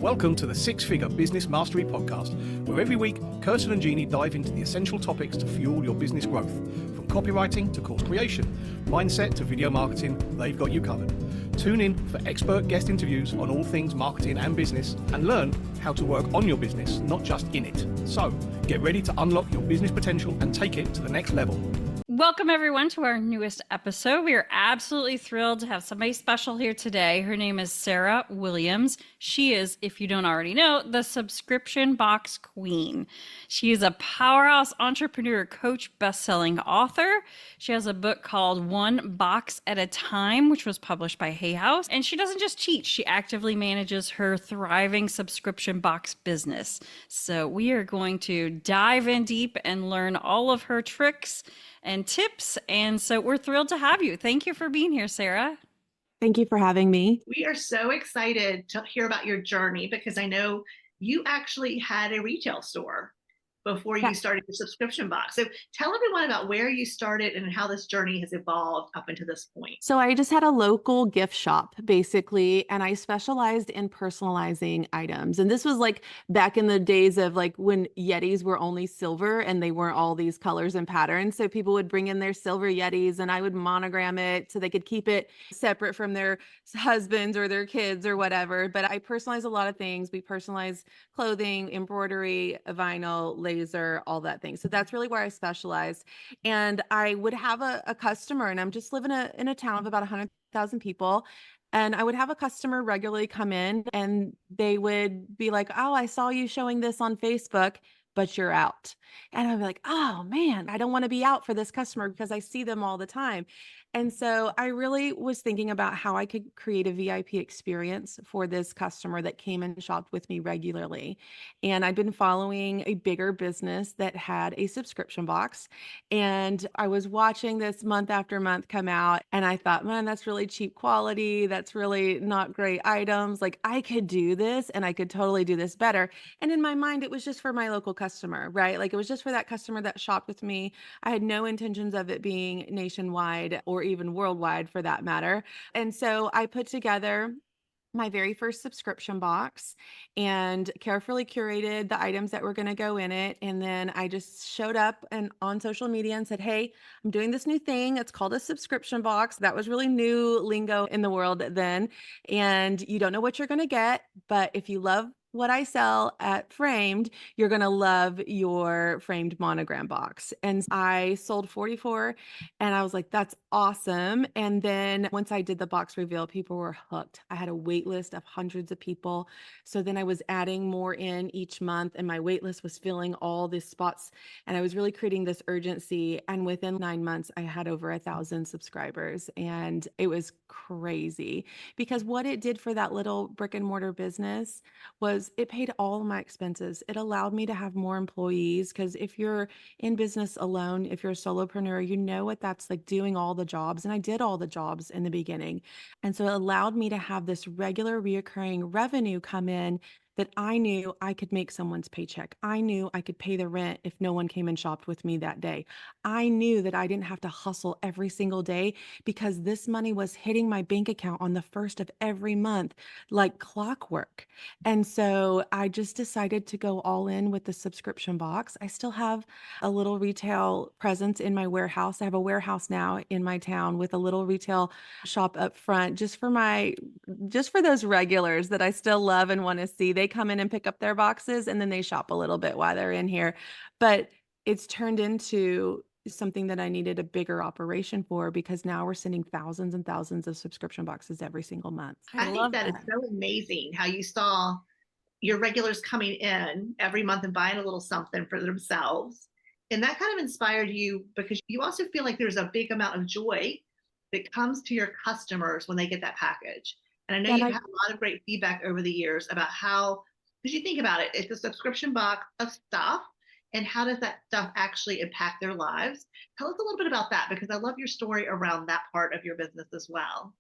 Welcome to the Six Figure Business Mastery Podcast, where every week, Kirsten and Jeanne dive into the essential topics to fuel your business growth. From copywriting to course creation, mindset to video marketing, they've got you covered. Tune in for expert guest interviews on all things marketing and business, and learn how to work on your business, not just in it. So, get ready to unlock your business potential and take it to the next level. Welcome, everyone, to our newest episode. We are absolutely thrilled to have somebody special here today. Her name is Sarah Williams. She is, if you don't already know, the subscription box queen. She is a powerhouse entrepreneur, coach, best-selling author. She has a book called One Box at a Time, which was published by Hay House. And she doesn't just teach, she actively manages her thriving subscription box business. So we are going to dive in deep and learn all of her tricks and tips. And so we're thrilled to have you. Thank you for being here, Sarah. Thank you for having me. We are so excited to hear about your journey because I know you actually had a retail store before you started your subscription box. So tell everyone about where you started and how this journey has evolved up until this point. So I just had a local gift shop, basically, and I specialized in personalizing items. And this was like back in the days of like when Yetis were only silver and they weren't all these colors and patterns. So people would bring in their silver Yetis and I would monogram it so they could keep it separate from their husbands or their kids or whatever. But I personalized a lot of things. We personalized clothing, embroidery, vinyl, laser, all that thing. So that's really where I specialized. And I would have a customer, and I'm just living in a town of about 100,000 people. And I would have a customer regularly come in and they would be like, "Oh, I saw you showing this on Facebook, but you're out." And I'd be like, "Oh man, I don't want to be out for this customer because I see them all the time." And so I really was thinking about how I could create a VIP experience for this customer that came and shopped with me regularly. And I'd been following a bigger business that had a subscription box. And I was watching this month after month come out. And I thought, man, that's really cheap quality. That's really not great items. Like I could do this and I could totally do this better. And in my mind, it was just for my local customer, right? Like it was just for that customer that shopped with me. I had no intentions of it being nationwide or even worldwide for that matter. And so I put together my very first subscription box and carefully curated the items that were going to go in it. And then I just showed up and on social media and said, "Hey, I'm doing this new thing. It's called a subscription box." That was really new lingo in the world then. And you don't know what you're going to get, but if you love what I sell at Framed, you're going to love your framed monogram box. And I sold 44 and I was like, that's awesome. And then once I did the box reveal, people were hooked. I had a wait list of hundreds of people. So then I was adding more in each month and my wait list was filling all these spots. And I was really creating this urgency. And within 9 months, I had over 1,000 subscribers. And it was crazy because what it did for that little brick and mortar business was it paid all of my expenses. It allowed me to have more employees because if you're in business alone, if you're a solopreneur, you know what that's like doing all the jobs. And I did all the jobs in the beginning. And so it allowed me to have this regular reoccurring revenue come in that I knew I could make someone's paycheck. I knew I could pay the rent if no one came and shopped with me that day. I knew that I didn't have to hustle every single day because this money was hitting my bank account on the first of every month like clockwork. And so I just decided to go all in with the subscription box. I still have a little retail presence in my warehouse. I have a warehouse now in my town with a little retail shop up front just for those regulars that I still love and want to see. They come in and pick up their boxes and then they shop a little bit while they're in here. But it's turned into something that I needed a bigger operation for because now we're sending thousands and thousands of subscription boxes every single month. I think that is so amazing how you saw your regulars coming in every month and buying a little something for themselves. And that kind of inspired you because you also feel like there's a big amount of joy that comes to your customers when they get that package. And I know you've had a lot of great feedback over the years about how, because you think about it, it's a subscription box of stuff. And how does that stuff actually impact their lives? Tell us a little bit about that because I love your story around that part of your business as well.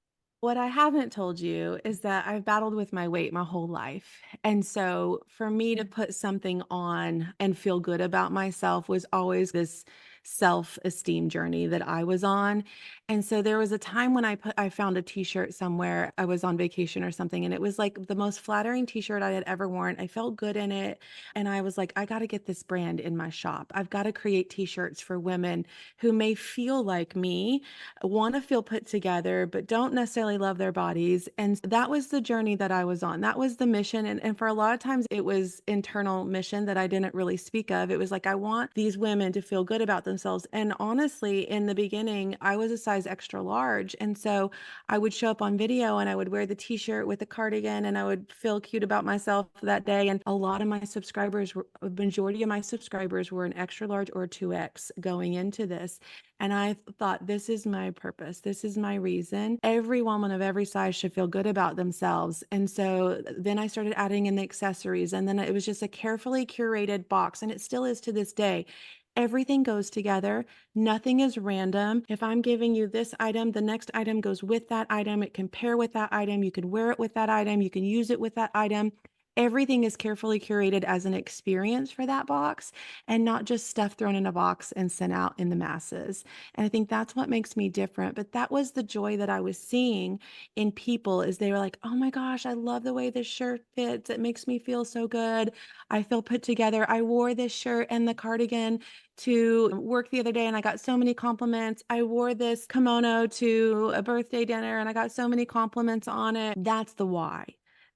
What I haven't told you is that I've battled with my weight my whole life. And so for me to put something on and feel good about myself was always this self-esteem journey that I was on. And so there was a time when I found a t-shirt somewhere. I was on vacation or something, and it was like the most flattering t-shirt I had ever worn. I felt good in it. And I was like, I got to get this brand in my shop. I've got to create t-shirts for women who may feel like me, want to feel put together, but don't necessarily love their bodies. And that was the journey that I was on. That was the mission. And for a lot of times it was internal mission that I didn't really speak of. It was like, I want these women to feel good about themselves. And honestly, in the beginning, I was a size extra large. And so I would show up on video and I would wear the t-shirt with the cardigan and I would feel cute about myself that day. And a lot of my subscribers, a majority of my subscribers were an extra large or 2X going into this. And I thought, this is my purpose. This is my reason. Every woman of every size should feel good about themselves. And so then I started adding in the accessories. And then it was just a carefully curated box. And it still is to this day. Everything goes together. Nothing is random. If I'm giving you this item, the next item goes with that item. It can pair with that item. You can wear it with that item. You can use it with that item. Everything is carefully curated as an experience for that box and not just stuff thrown in a box and sent out in the masses. And I think that's what makes me different. But that was the joy that I was seeing in people is they were like, oh my gosh, I love the way this shirt fits. It makes me feel so good. I feel put together. I wore this shirt and the cardigan to work the other day and I got so many compliments. I wore this kimono to a birthday dinner and I got so many compliments on it. That's the why.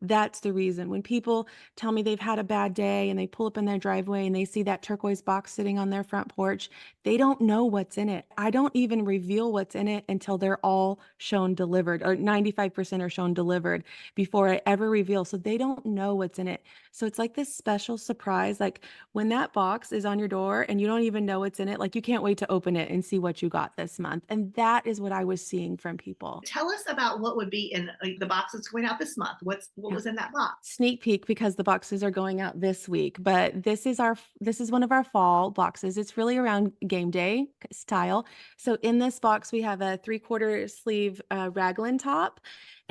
That's the reason. When people tell me they've had a bad day and they pull up in their driveway and they see that turquoise box sitting on their front porch, they don't know what's in it. I don't even reveal what's in it until they're all shown delivered, or 95% are shown delivered before I ever reveal. So they don't know what's in it. So it's like this special surprise. Like when that box is on your door and you don't even know what's in it, like you can't wait to open it and see what you got this month. And that is what I was seeing from people. Tell us about what would be in the box that's going out this month. What was in that box? Sneak peek because the boxes are going out this week, but this is one of our fall boxes. It's really around game day style. So in this box, we have a 3/4 sleeve raglan top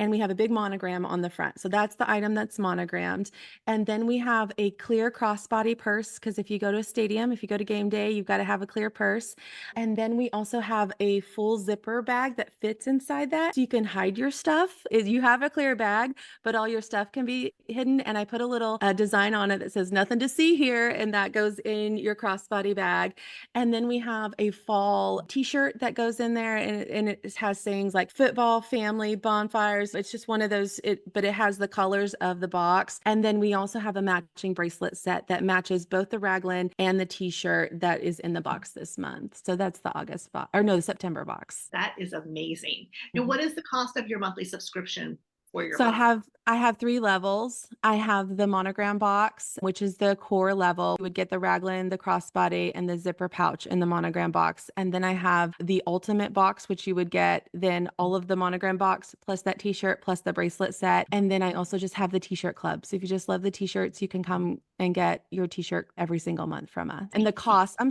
and we have a big monogram on the front. So that's the item that's monogrammed. And then we have a clear crossbody purse because if you go to a stadium, if you go to game day, you've got to have a clear purse. And then we also have a full zipper bag that fits inside that. So you can hide your stuff. You have a clear bag, but all your stuff can be hidden. And I put a little design on it that says nothing to see here. And that goes in your crossbody bag. And then we have a fall t-shirt that goes in there and it has sayings like football, family, bonfires. It's just one of those, but it has the colors of the box. And then we also have a matching bracelet set that matches both the raglan and the t-shirt that is in the box this month. So that's the August box, or no, the September box. That is amazing. And what is the cost of your monthly subscription for your So box? I have 3 levels. I have the monogram box, which is the core level. You would get the raglan, the crossbody, and the zipper pouch in the monogram box. And then I have the ultimate box, which you would get then all of the monogram box, plus that t-shirt, plus the bracelet set. And then I also just have the t-shirt club. So if you just love the t-shirts, you can come and get your t-shirt every single month from us. And the costs are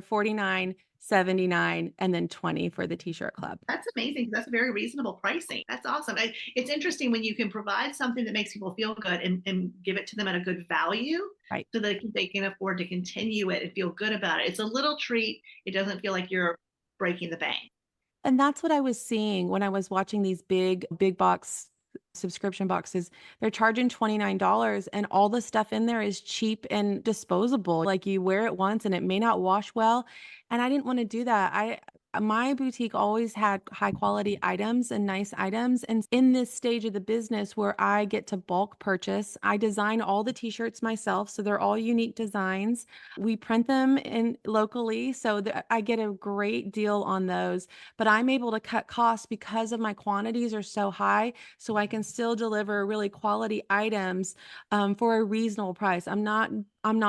$49.79 and then $20 for the t-shirt club. That's amazing. That's very reasonable pricing. That's awesome. It's interesting when you can provide something that makes people feel good and give it to them at a good value, right? So that they can afford to continue it and feel good about it. It's a little treat. It doesn't feel like you're breaking the bank. And that's what I was seeing when I was watching these big box subscription boxes. They're charging $29 and all the stuff in there is cheap and disposable. Like you wear it once and it may not wash well. And I didn't want to do that. My boutique always had high quality items and nice items. And in this stage of the business where I get to bulk purchase, I design all the t-shirts myself. So they're all unique designs. We print them in locally. So I get a great deal on those, but I'm able to cut costs because of my quantities are so high. So I can still deliver really quality items for a reasonable price. I'm not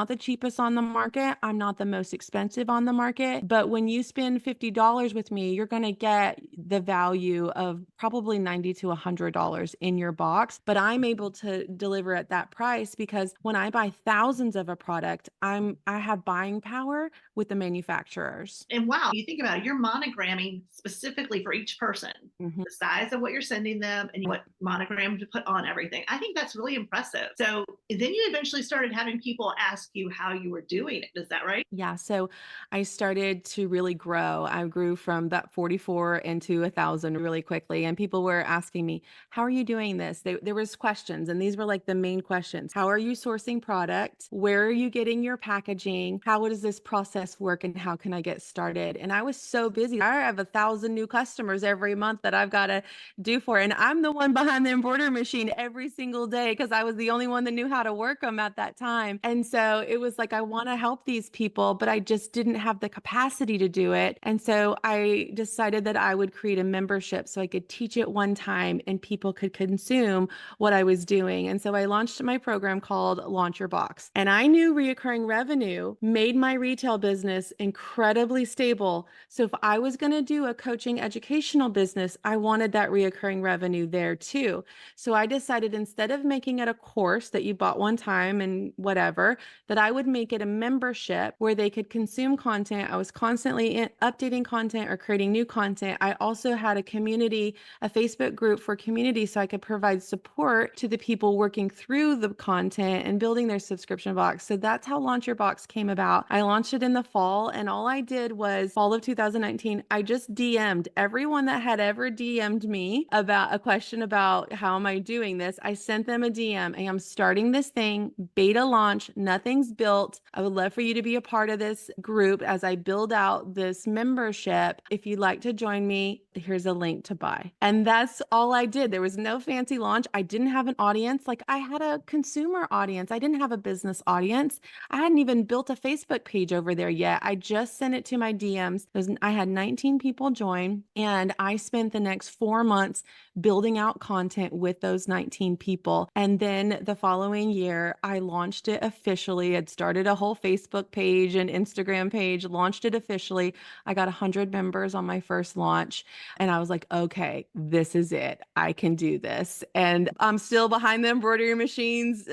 the cheapest on the market. I'm not the most expensive on the market. But when you spend $50 with me, you're going to get the value of probably $90 to $100 in your box. But I'm able to deliver at that price because when I buy thousands of a product, I have buying power with the manufacturers. And wow, you think about it, you're monogramming specifically for each person, the size of what you're sending them and what monogram to put on everything. I think that's really impressive. So then you eventually started having people ask you how you were doing it. Is that right? Yeah. So I started to really grow. I grew from that 44 into 1,000 really quickly. And people were asking me, how are you doing this? There was questions, and these were like the main questions. How are you sourcing product? Where are you getting your packaging? How does this process work? And how can I get started? And I was so busy. I have 1,000 new customers every month that I've got to do for. And I'm the one behind the embroidery machine every single day because I was the only one that knew how to work them at that time. And so it was like, I want to help these people, but I just didn't have the capacity to do it. And so I decided that I would create a membership so I could teach it one time and people could consume what I was doing. And so I launched my program called Launch Your Box. And I knew reoccurring revenue made my retail business incredibly stable. So if I was going to do a coaching educational business, I wanted that reoccurring revenue there too. So I decided instead of making it a course that you bought one time and whatever, that I would make it a membership where they could consume content. I was constantly updating content or creating new content. I also had a community, a Facebook group for community, so I could provide support to the people working through the content and building their subscription box. So that's how Launch Your Box came about. I launched it in the fall, and all I did was fall of 2019, I just DM'd everyone that had ever DM'd me about a question about how am I doing this. I sent them a DM. I am starting this thing, beta launch, nothing's built. I would love for you to be a part of this group as I build out this membership. If you'd like to join me, here's a link to buy. And that's all I did. There was no fancy launch. I didn't have an audience. Like, I had a consumer audience. I didn't have a business audience. I hadn't even built a Facebook page over there yet. I just sent it to my DMs. I had 19 people join, and I spent the next 4 months building out content with those 19 people. And then the following year, I launched it officially. I'd started a whole Facebook page and Instagram page, launched it officially. I got 100 members on my first launch. And I was like, okay, this is it. I can do this. And I'm still behind the embroidery machines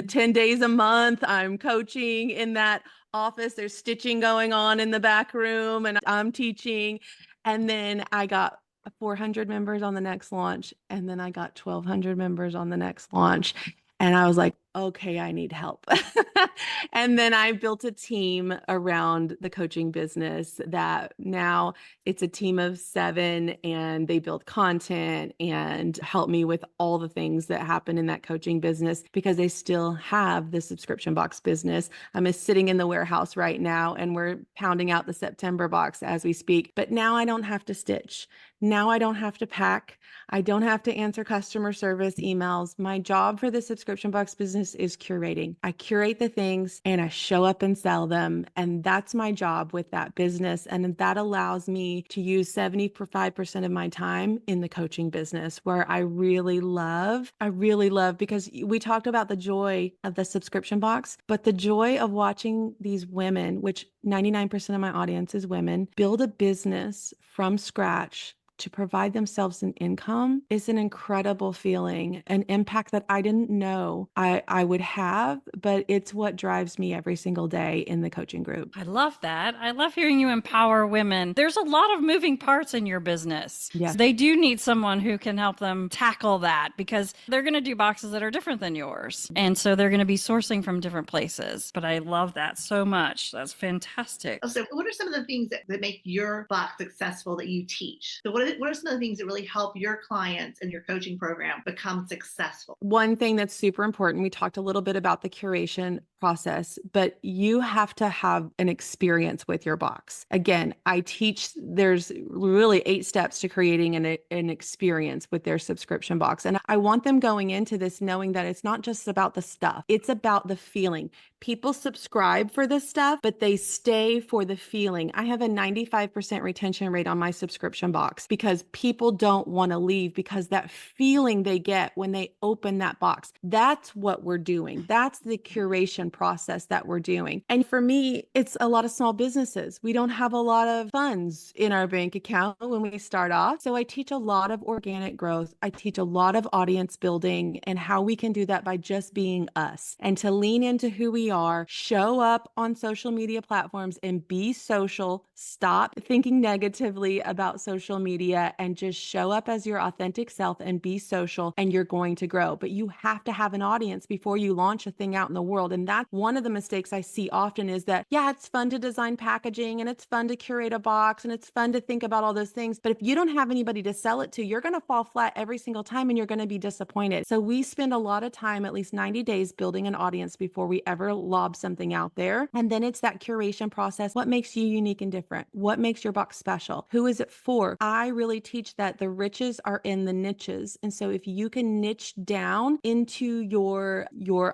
10 days a month. I'm coaching in that office. There's stitching going on in the back room, and I'm teaching. And then I got 400 members on the next launch. And then I got 1,200 members on the next launch. And I was like, okay, I need help. And then I built a team around the coaching business that now it's a team of 7, and they build content and help me with all the things that happen in that coaching business because they still have the subscription box business. I'm sitting in the warehouse right now, and we're pounding out the September box as we speak. But now I don't have to stitch. Now I don't have to pack. I don't have to answer customer service emails. My job for the subscription box business is curating. I curate the things and I show up and sell them. And that's my job with that business. And that allows me to use 75% of my time in the coaching business, where I really love, because we talked about the joy of the subscription box, but the joy of watching these women, which 99% of my audience is women, build a business from scratch to provide themselves an income is an incredible feeling, an impact that I didn't know I would have, but it's what drives me every single day in the coaching group. I love that. I love hearing you empower women. There's a lot of moving parts in your business. Yes. So they do need someone who can help them tackle that because they're going to do boxes that are different than yours. And so they're going to be sourcing from different places. But I love that so much. That's fantastic. So what are some of the things that make your box successful that you teach? So what are some of the things that really help your clients and your coaching program become successful? One thing that's super important, we talked a little bit about the curation process, but you have to have an experience with your box. Again, I teach, there's really 8 steps to creating an experience with their subscription box. And I want them going into this knowing that it's not just about the stuff, it's about the feeling. People subscribe for the stuff, but they stay for the feeling. I have a 95% retention rate on my subscription box because people don't want to leave because that feeling they get when they open that box, that's what we're doing. That's the curation process that we're doing. And for me, it's a lot of small businesses. We don't have a lot of funds in our bank account when we start off. So I teach a lot of organic growth. I teach a lot of audience building and how we can do that by just being us and to lean into who we are, show up on social media platforms and be social. Stop thinking negatively about social media and just show up as your authentic self and be social, and you're going to grow. But you have to have an audience before you launch a thing out in the world. And that's one of the mistakes I see often is that, yeah, it's fun to design packaging and it's fun to curate a box and it's fun to think about all those things. But if you don't have anybody to sell it to, you're going to fall flat every single time and you're going to be disappointed. So we spend a lot of time, at least 90 days, building an audience before we ever lob something out there. And then it's that curation process. What makes you unique and different? What makes your box special? Who is it for? I really teach that the riches are in the niches. And so if you can niche down into your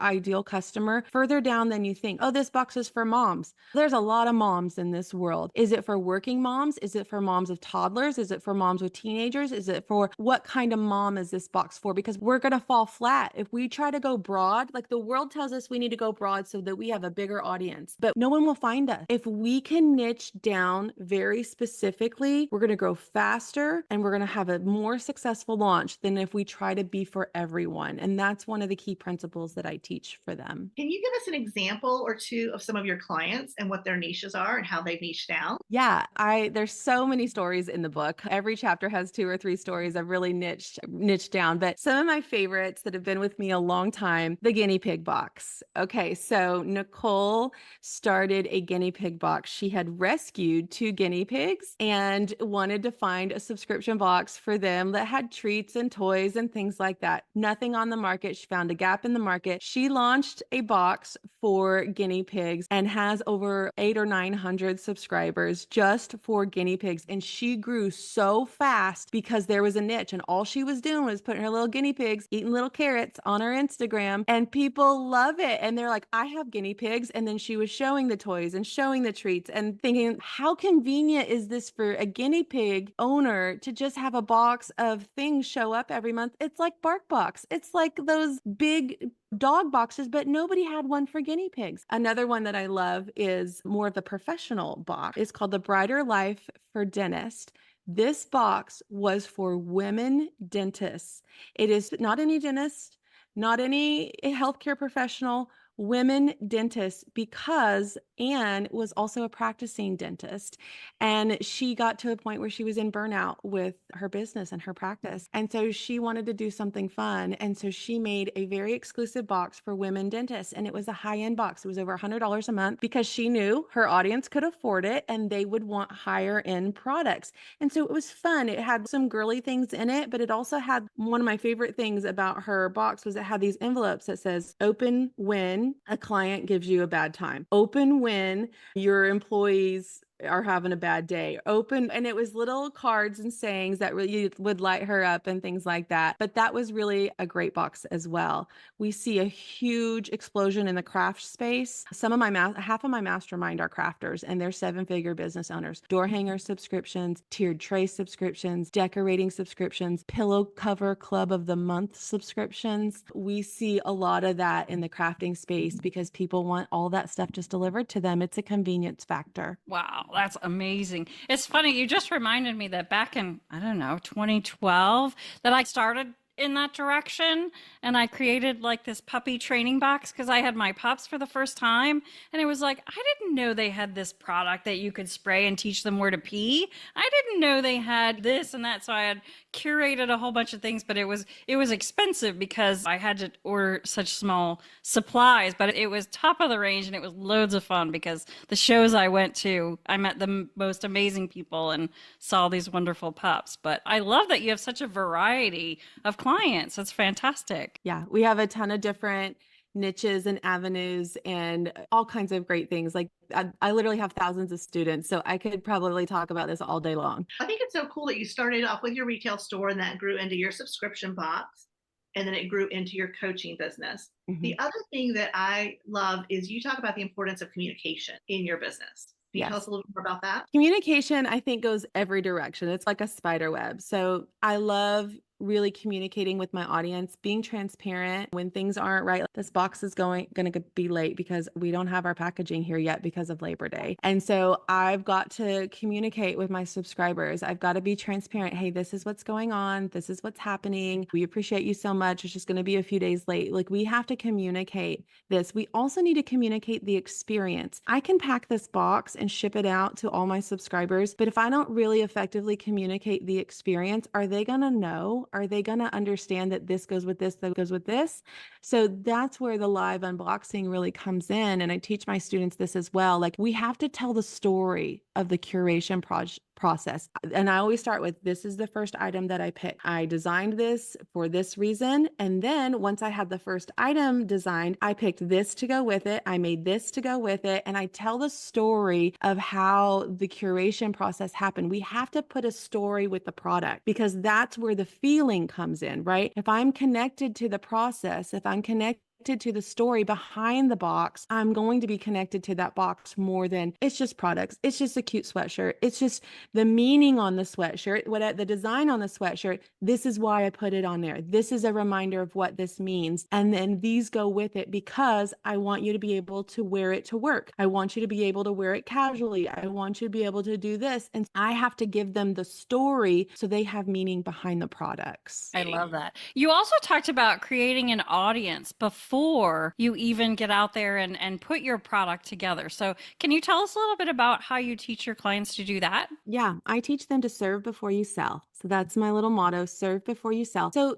ideal customer further down than you think, oh, this box is for moms. There's a lot of moms in this world. Is it for working moms? Is it for moms of toddlers? Is it for moms with teenagers? Is it for what kind of mom is this box for? Because we're going to fall flat if we try to go broad. Like the world tells us we need to go broad so that we have a bigger audience, but no one will find us. If we can niche down very specifically, we're going to grow faster and we're going to have a more successful launch than if we try to be for everyone. And that's one of the key principles that I teach for them. Can you give us an example or two of some of your clients and what their niches are and how they've niched down? Yeah, there's so many stories in the book. Every chapter has 2 or 3 stories I've really niched down, but some of my favorites that have been with me a long time, the guinea pig box. Okay, so Nicole started a guinea pig box. She had rescued 2 guinea pigs and wanted to find a subscription box for them that had treats and toys and things like that. Nothing on the market. She found a gap in the market. She launched a box for guinea pigs and has over 800 or 900 subscribers just for guinea pigs. And she grew so fast because there was a niche and all she was doing was putting her little guinea pigs, eating little carrots on her Instagram, and people love it. And they're like, I have guinea pigs. And then she was showing the toys and showing the treats and thinking, how convenient is this for a guinea pig owner to just have a box of things show up every month? It's like BarkBox. It's like those big dog boxes, but nobody had one for guinea pigs. Another one that I love is more of the professional box. It's called the Brighter Life for Dentists. This box was for women dentists. It is not any dentist, not any healthcare professional, women dentists, because Anne was also a practicing dentist and she got to a point where she was in burnout with her business and her practice. And so she wanted to do something fun. And so she made a very exclusive box for women dentists. And it was a high-end box. It was over $100 a month because she knew her audience could afford it and they would want higher end products. And so it was fun. It had some girly things in it, but it also had one of my favorite things about her box was it had these envelopes that says open when a client gives you a bad time, open when your employees are having a bad day, open. And it was little cards and sayings that really would light her up and things like that. But that was really a great box as well. We see a huge explosion in the craft space. Half of my mastermind are crafters and they're 7-figure business owners. Door hanger subscriptions, tiered tray subscriptions, decorating subscriptions, pillow cover club of the month subscriptions. We see a lot of that in the crafting space because people want all that stuff just delivered to them. It's a convenience factor. Wow, that's amazing. It's funny, you just reminded me that back in, I don't know, 2012, that I started in that direction and I created like this puppy training box because I had my pups for the first time and it was like I didn't know they had this product that you could spray and teach them where to pee. I didn't know they had this and that, so I had curated a whole bunch of things, but it was expensive because I had to order such small supplies, but it was top of the range and it was loads of fun because the shows I went to, I met the most amazing people and saw these wonderful pups. But I love that you have such a variety of clients. That's fantastic. Yeah, we have a ton of different niches and avenues and all kinds of great things. Like I literally have thousands of students, so I could probably talk about this all day long. I think it's so cool that you started off with your retail store and that grew into your subscription box and then it grew into your coaching business. Mm-hmm. The other thing that I love is you talk about the importance of communication in your business. Can you tell us a little more about that? Communication, I think, goes every direction. It's like a spider web. So I love really communicating with my audience, being transparent when things aren't right. This box is going to be late because we don't have our packaging here yet because of Labor Day. And so I've got to communicate with my subscribers. I've got to be transparent. Hey, this is what's going on. This is what's happening. We appreciate you so much. It's just going to be a few days late. Like we have to communicate this. We also need to communicate the experience. I can pack this box and ship it out to all my subscribers, but if I don't really effectively communicate the experience, are they going to know know? Are they going to understand that this goes with this, that goes with this? So that's where the live unboxing really comes in. And I teach my students this as well. Like, we have to tell the story of the curation process. And I always start with, this is the first item that I picked. I designed this for this reason. And then once I had the first item designed, I picked this to go with it. I made this to go with it. And I tell the story of how the curation process happened. We have to put a story with the product, because that's where the feeling comes in, right? If I'm connected to the process, if I'm connected to the story behind the box, I'm going to be connected to that box more than it's just products. It's just a cute sweatshirt. It's just the meaning on the sweatshirt, what the design on the sweatshirt. This is why I put it on there. This is a reminder of what this means. And then these go with it, because I want you to be able to wear it to work. I want you to be able to wear it casually. I want you to be able to do this. And I have to give them the story so they have meaning behind the products. I love that. You also talked about creating an audience before you even get out there and put your product together. So can you tell us a little bit about how you teach your clients to do that? Yeah, I teach them to serve before you sell. So that's my little motto, serve before you sell. So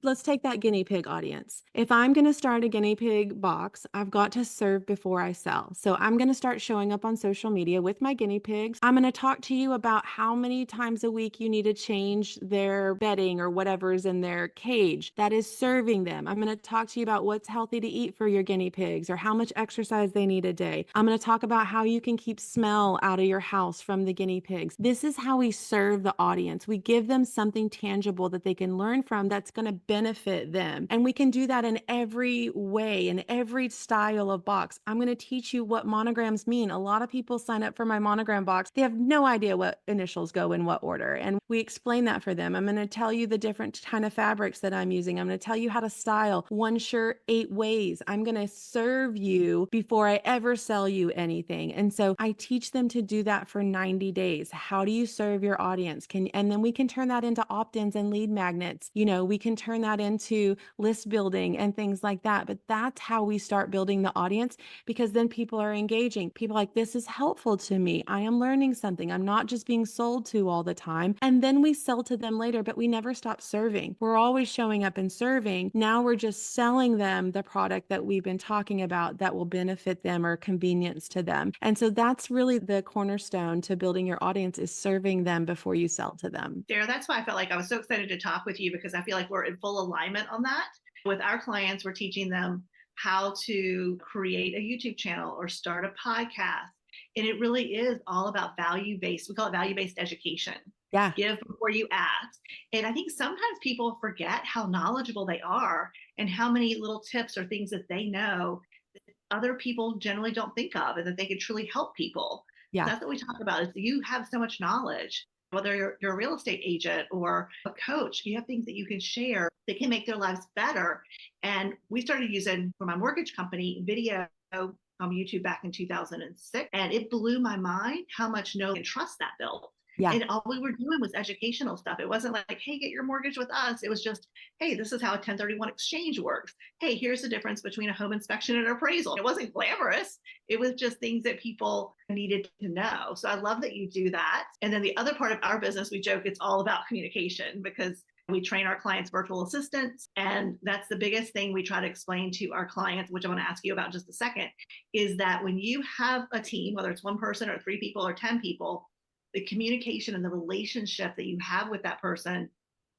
let's take that guinea pig audience. If I'm going to start a guinea pig box, I've got to serve before I sell. So I'm going to start showing up on social media with my guinea pigs. I'm going to talk to you about how many times a week you need to change their bedding or whatever's in their cage. That is serving them. I'm going to talk to you about what's healthy to eat for your guinea pigs or how much exercise they need a day. I'm going to talk about how you can keep smell out of your house from the guinea pigs. This is how we serve the audience. We give them something tangible that they can learn from that's going to benefit them. And we can do that in every way, in every style of box. I'm going to teach you what monograms mean. A lot of people sign up for my monogram box. They have no idea what initials go in what order. And we explain that for them. I'm going to tell you the different kind of fabrics that I'm using. I'm going to tell you how to style one shirt 8 ways. I'm going to serve you before I ever sell you anything. And so I teach them to do that for 90 days. How do you serve your audience? And then we can turn that into opt-ins and lead magnets. We can turn that into list building and things like that. But that's how we start building the audience, because then people are engaging. People are like, this is helpful to me. I am learning something. I'm not just being sold to all the time. And then we sell to them later, but we never stop serving. We're always showing up and serving. Now we're just selling them the product that we've been talking about that will benefit them or convenience to them. And so that's really the cornerstone to building your audience, is serving them before you sell to them. Sarah, that's why I felt like I was so excited to talk with you, because I feel like we're in full alignment on that. With our clients, we're teaching them how to create a YouTube channel or start a podcast. And it really is all about value-based. We call it value-based education. Yeah. Give before you ask. And I think sometimes people forget how knowledgeable they are and how many little tips or things that they know that other people generally don't think of, and that they can truly help people. Yeah. That's what we talk about, is you have so much knowledge. Whether you're a real estate agent or a coach, you have things that you can share that can make their lives better. And we started using, for my mortgage company, video on YouTube back in 2006. And it blew my mind how much know and trust that built. Yeah. And all we were doing was educational stuff. It wasn't like, hey, get your mortgage with us. It was just, hey, this is how a 1031 exchange works. Hey, here's the difference between a home inspection and an appraisal. It wasn't glamorous. It was just things that people needed to know. So I love that you do that. And then the other part of our business, we joke it's all about communication, because we train our clients virtual assistants. And that's the biggest thing we try to explain to our clients, which I want to ask you about in just a second, is that when you have a team, whether it's one person or 3 people or 10 people, the communication and the relationship that you have with that person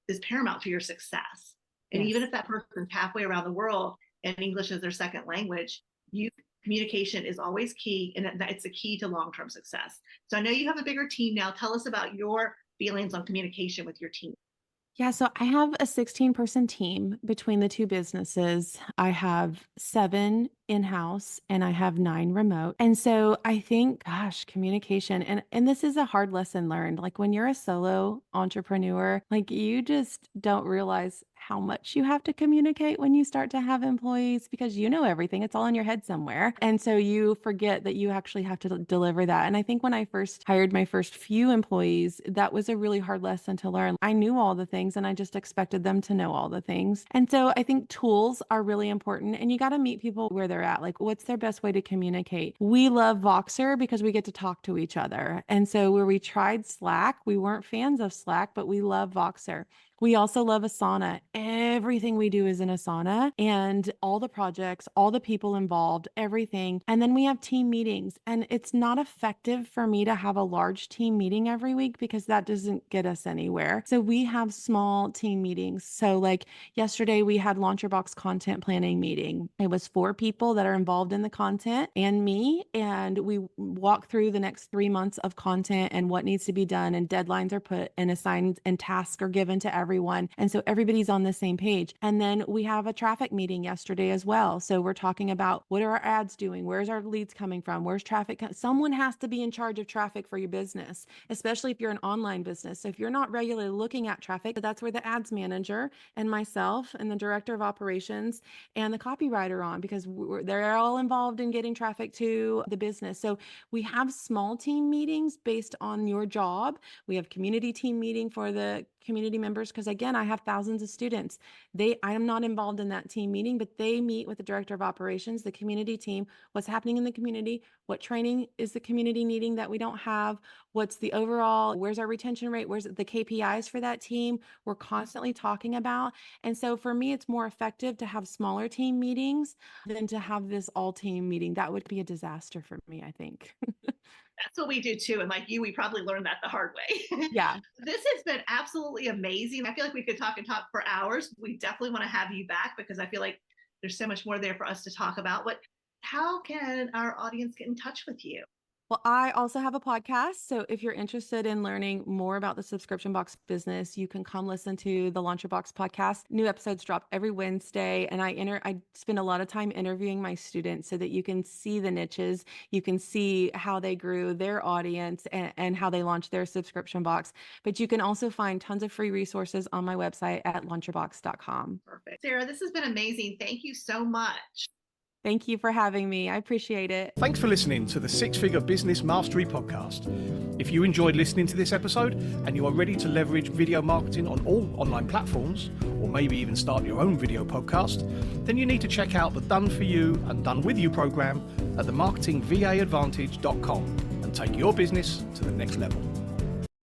is paramount to your success. And even if that person's halfway around the world and English is their second language, communication is always key, and it's the key to long-term success. So I know you have a bigger team now. Tell us about your feelings on communication with your team. Yeah, so I have a 16-person team between the 2 businesses. I have 7 in-house and I have 9 remote. And so I think, gosh, communication, and this is a hard lesson learned. Like, when you're a solo entrepreneur, like, you just don't realize how much you have to communicate when you start to have employees, because you know everything. It's all in your head somewhere. And so you forget that you actually have to deliver that. And I think when I first hired my first few employees, that was a really hard lesson to learn. I knew all the things and I just expected them to know all the things. And so I think tools are really important, and you got to meet people where they're at. Like, what's their best way to communicate? We love Voxer because we get to talk to each other. And so where we tried Slack, we weren't fans of Slack, but we love Voxer. We also love Asana. Everything we do is in Asana, and all the projects, all the people involved, everything. And then we have team meetings, and it's not effective for me to have a large team meeting every week because that doesn't get us anywhere. So we have small team meetings. So like yesterday we had Launch Your Box content planning meeting. It was 4 people that are involved in the content and me, and we walk through the next 3 months of content and what needs to be done, and deadlines are put and assigned and tasks are given to everyone. And so everybody's on the same page. And then we have a traffic meeting yesterday as well. So we're talking about what are our ads doing? Where's our leads coming from? Where's traffic? Someone has to be in charge of traffic for your business, especially if you're an online business. So if you're not regularly looking at traffic, that's where the ads manager and myself and the director of operations and the copywriter on, because they're all involved in getting traffic to the business. So we have small team meetings based on your job. We have community team meeting for the community members, because again, I have thousands of students. I am not involved in that team meeting, but they meet with the director of operations, the community team, what's happening in the community, what training is the community needing that we don't have, what's the overall, where's our retention rate, where's the KPIs for that team, we're constantly talking about. And so for me, it's more effective to have smaller team meetings than to have this all team meeting. That would be a disaster for me, I think. That's what we do too. And like you, we probably learned that the hard way. Yeah. This has been absolutely amazing. I feel like we could talk and talk for hours. We definitely want to have you back because I feel like there's so much more there for us to talk about. But how can our audience get in touch with you? Well, I also have a podcast. So if you're interested in learning more about the subscription box business, you can come listen to the Launch Your Box podcast. New episodes drop every Wednesday. And I spend a lot of time interviewing my students so that you can see the niches. You can see how they grew their audience and how they launched their subscription box. But you can also find tons of free resources on my website at launchyourbox.com. Perfect. Sarah, this has been amazing. Thank you so much. Thank you for having me. I appreciate it. Thanks for listening to the 6-Figure Business Mastery podcast. If you enjoyed listening to this episode and you are ready to leverage video marketing on all online platforms, or maybe even start your own video podcast, then you need to check out the Done For You and Done With You program at themarketingvaadvantage.com and take your business to the next level.